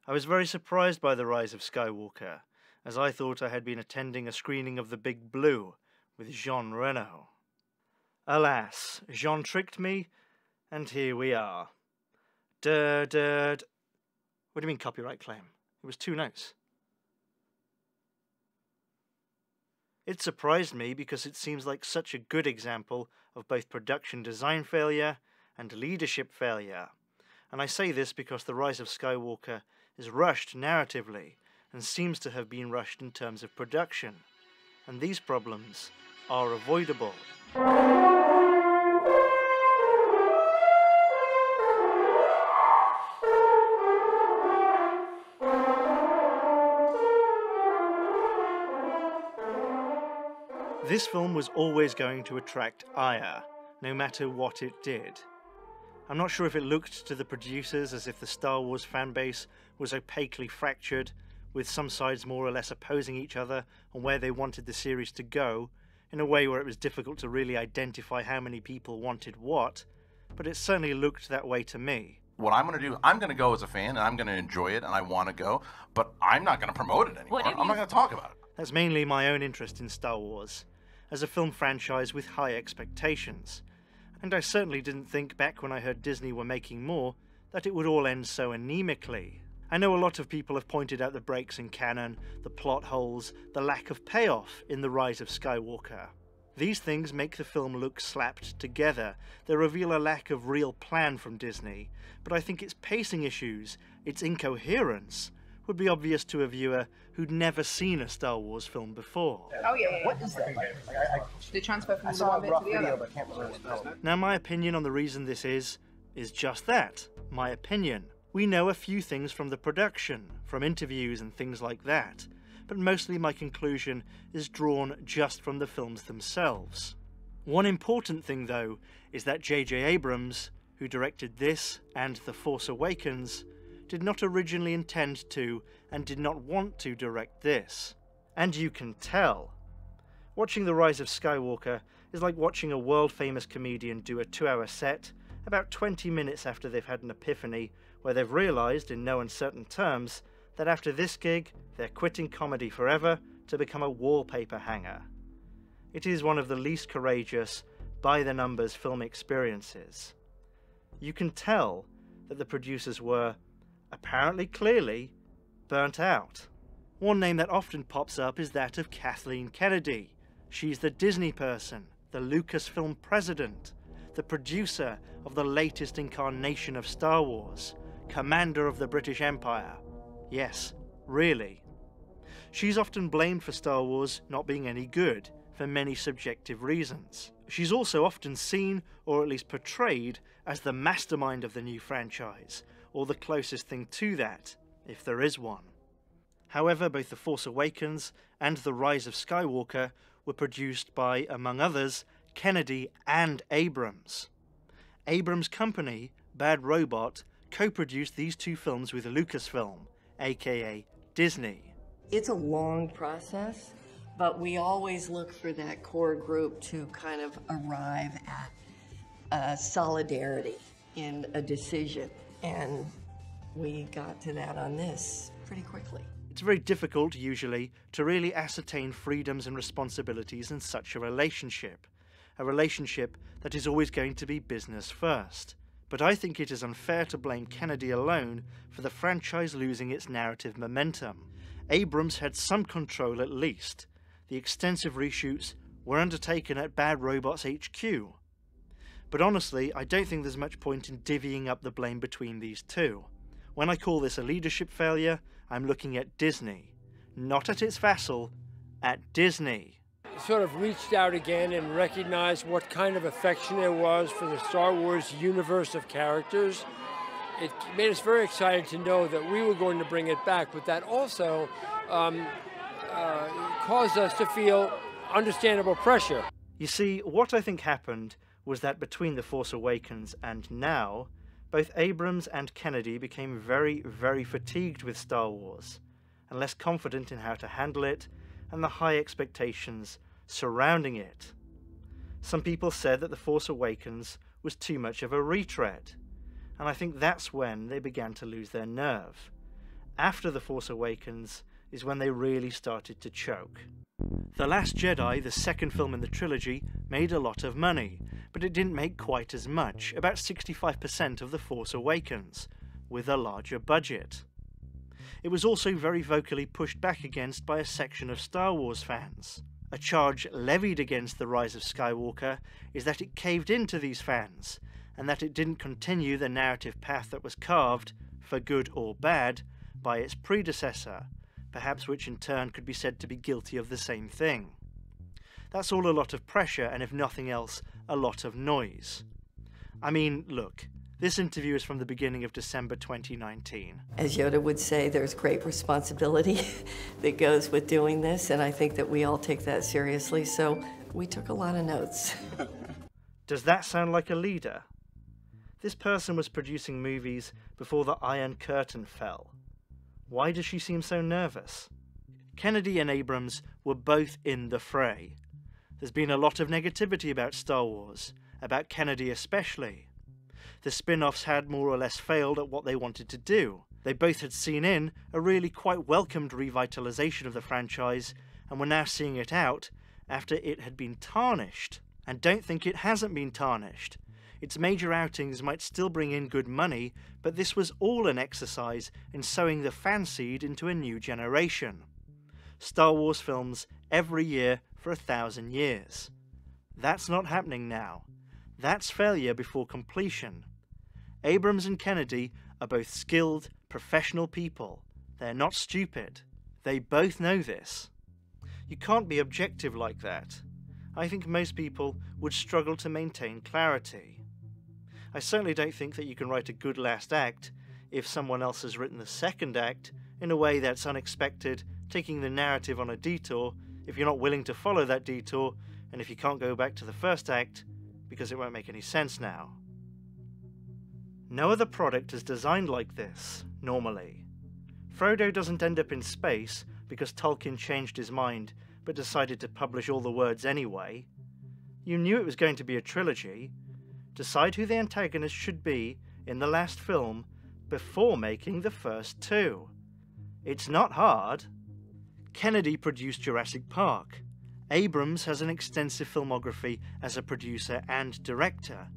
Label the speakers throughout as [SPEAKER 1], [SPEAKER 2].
[SPEAKER 1] I was very surprised by The Rise of Skywalker, as I thought I had been attending a screening of The Big Blue with Jean Reno. Alas, Jean tricked me, and here we are. What do you mean copyright claim? It was 2 notes. It surprised me because it seems like such a good example of both production design failure and leadership failure. And I say this because The Rise of Skywalker is rushed narratively and seems to have been rushed in terms of production. And these problems are avoidable. This film was always going to attract ire, no matter what it did. I'm not sure if it looked to the producers as if the Star Wars fanbase was opaquely fractured, with some sides more or less opposing each other on where they wanted the series to go, in a way where it was difficult to really identify how many people wanted what, but it certainly looked that way to me.
[SPEAKER 2] What I'm going to do, I'm going to go as a fan, and I'm going to enjoy it, and I want to go, but I'm not going to promote it anymore. I'm not going to talk about it.
[SPEAKER 1] That's mainly my own interest in Star Wars, as a film franchise with high expectations. And I certainly didn't think back when I heard Disney were making more that it would all end so anemically. I know a lot of people have pointed out the breaks in canon, the plot holes, the lack of payoff in The Rise of Skywalker. These things make the film look slapped together. They reveal a lack of real plan from Disney, but I think its pacing issues, its incoherence, would be obvious to a viewer who'd never seen a Star Wars film before.
[SPEAKER 3] Oh yeah.
[SPEAKER 4] What is that?
[SPEAKER 3] The transfer from the one bit to the other.
[SPEAKER 4] But I can't remember what it's called.
[SPEAKER 1] Now my opinion on the reason this is just that, my opinion. We know a few things from the production, from interviews and things like that, but mostly my conclusion is drawn just from the films themselves. One important thing though is that J.J. Abrams, who directed this and The Force Awakens, did not originally intend to and did not want to direct this. And you can tell. Watching The Rise of Skywalker is like watching a world-famous comedian do a 2-hour set about 20 minutes after they've had an epiphany where they've realised in no uncertain terms that after this gig they're quitting comedy forever to become a wallpaper hanger. It is one of the least courageous, by-the-numbers film experiences. You can tell that the producers were, apparently clearly, burnt out. One name that often pops up is that of Kathleen Kennedy. She's the Disney person, the Lucasfilm president, the producer of the latest incarnation of Star Wars, commander of the British Empire. Yes, really. She's often blamed for Star Wars not being any good, for many subjective reasons. She's also often seen, or at least portrayed, as the mastermind of the new franchise, or the closest thing to that, if there is one. However, both The Force Awakens and The Rise of Skywalker were produced by, among others, Kennedy and Abrams. Abrams' company, Bad Robot, co-produced these 2 films with Lucasfilm, aka Disney.
[SPEAKER 5] It's a long process, but we always look for that core group to kind of arrive at solidarity in a decision. And we got to that on this pretty quickly.
[SPEAKER 1] It's very difficult, usually, to really ascertain freedoms and responsibilities in such a relationship that is always going to be business first. But I think it is unfair to blame Kennedy alone for the franchise losing its narrative momentum. Abrams had some control at least. The extensive reshoots were undertaken at Bad Robot's HQ. But honestly, I don't think there's much point in divvying up the blame between these 2. When I call this a leadership failure, I'm looking at Disney. Not at its vassal, at Disney.
[SPEAKER 6] Sort of reached out again and recognized what kind of affection there was for the Star Wars universe of characters. It made us very excited to know that we were going to bring it back, but that also caused us to feel understandable pressure.
[SPEAKER 1] You see, what I think happened was that between The Force Awakens and now, both Abrams and Kennedy became very, very fatigued with Star Wars, and less confident in how to handle it, and the high expectations surrounding it. Some people said that The Force Awakens was too much of a retread, and I think that's when they began to lose their nerve. After The Force Awakens is when they really started to choke. The Last Jedi, the second film in the trilogy, made a lot of money, but it didn't make quite as much, about 65% of The Force Awakens, with a larger budget. It was also very vocally pushed back against by a section of Star Wars fans. A charge levied against The Rise of Skywalker is that it caved into these fans, and that it didn't continue the narrative path that was carved, for good or bad, by its predecessor, perhaps which in turn could be said to be guilty of the same thing. That's all a lot of pressure, and if nothing else, a lot of noise. I mean, look, this interview is from the beginning of December 2019.
[SPEAKER 5] As Yoda would say, there's great responsibility that goes with doing this, and I think that we all take that seriously, so we took a lot of notes.
[SPEAKER 1] Does that sound like a leader? This person was producing movies before the Iron Curtain fell. Why does she seem so nervous? Kennedy and Abrams were both in the fray. There's been a lot of negativity about Star Wars, about Kennedy especially. The spin-offs had more or less failed at what they wanted to do. They both had seen in a really quite welcomed revitalization of the franchise, and were now seeing it out after it had been tarnished. And don't think it hasn't been tarnished. Its major outings might still bring in good money, but this was all an exercise in sowing the fan seed into a new generation. Star Wars films every year for 1,000 years. That's not happening now. That's failure before completion. Abrams and Kennedy are both skilled, professional people. They're not stupid. They both know this. You can't be objective like that. I think most people would struggle to maintain clarity. I certainly don't think that you can write a good last act if someone else has written the second act in a way that's unexpected, taking the narrative on a detour, if you're not willing to follow that detour, and if you can't go back to the first act, because it won't make any sense now. No other product is designed like this, normally. Frodo doesn't end up in space because Tolkien changed his mind but decided to publish all the words anyway. You knew it was going to be a trilogy. Decide who the antagonist should be in the last film before making the first two. It's not hard. Kennedy produced Jurassic Park. Abrams has an extensive filmography as a producer and director.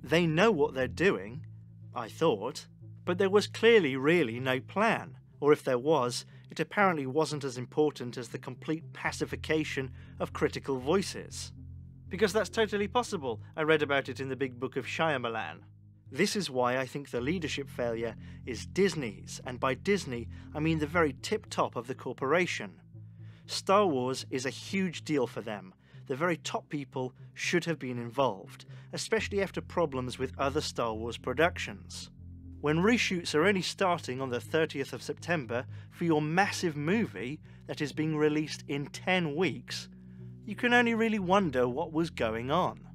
[SPEAKER 1] They know what they're doing, I thought, but there was clearly really no plan, or if there was, it apparently wasn't as important as the complete pacification of critical voices. Because that's totally possible. I read about it in the big book of Shyamalan. This is why I think the leadership failure is Disney's, and by Disney I mean the very tip-top of the corporation. Star Wars is a huge deal for them. The very top people should have been involved, especially after problems with other Star Wars productions. When reshoots are only starting on the 30th of September for your massive movie that is being released in 10 weeks, you can only really wonder what was going on.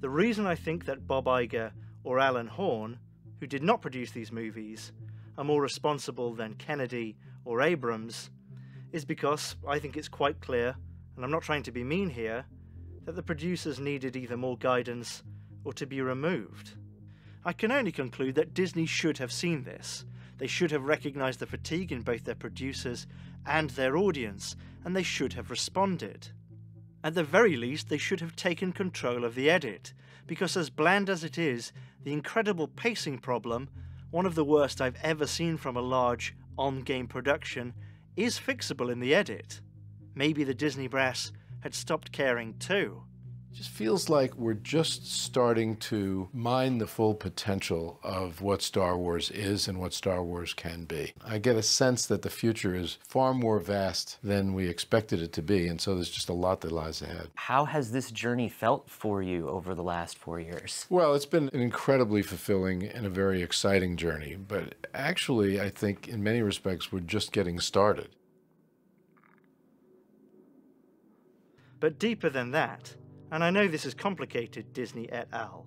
[SPEAKER 1] The reason I think that Bob Iger or Alan Horn, who did not produce these movies, are more responsible than Kennedy or Abrams, is because I think it's quite clear, and I'm not trying to be mean here, that the producers needed either more guidance or to be removed. I can only conclude that Disney should have seen this. They should have recognized the fatigue in both their producers and their audience, and they should have responded. At the very least, they should have taken control of the edit, because as bland as it is, the incredible pacing problem, one of the worst I've ever seen from a large, on-game production, is fixable in the edit. Maybe the Disney brass had stopped caring too.
[SPEAKER 4] It just feels like we're just starting to mine the full potential of what Star Wars is and what Star Wars can be. I get a sense that the future is far more vast than we expected it to be, and so there's just a lot that lies ahead.
[SPEAKER 7] How has this journey felt for you over the last 4 years?
[SPEAKER 4] Well, it's been an incredibly fulfilling and a very exciting journey, but actually I think in many respects we're just getting started.
[SPEAKER 1] But deeper than that, and I know this is complicated, Disney et al.,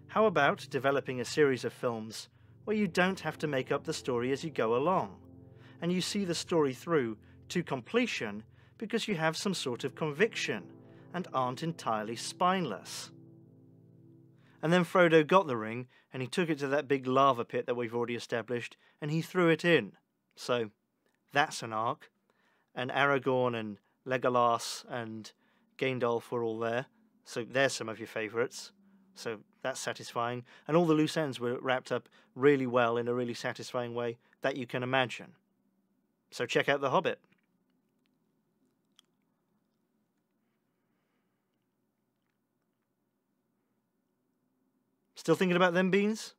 [SPEAKER 1] how about developing a series of films where you don't have to make up the story as you go along, and you see the story through to completion because you have some sort of conviction and aren't entirely spineless? And then Frodo got the ring, and he took it to that big lava pit that we've already established, and he threw it in. So that's an arc. And Aragorn and Legolas and Gandalf were all there. So there's some of your favourites. So that's satisfying. And all the loose ends were wrapped up really well in a really satisfying way that you can imagine. So check out The Hobbit. Still thinking about them beans?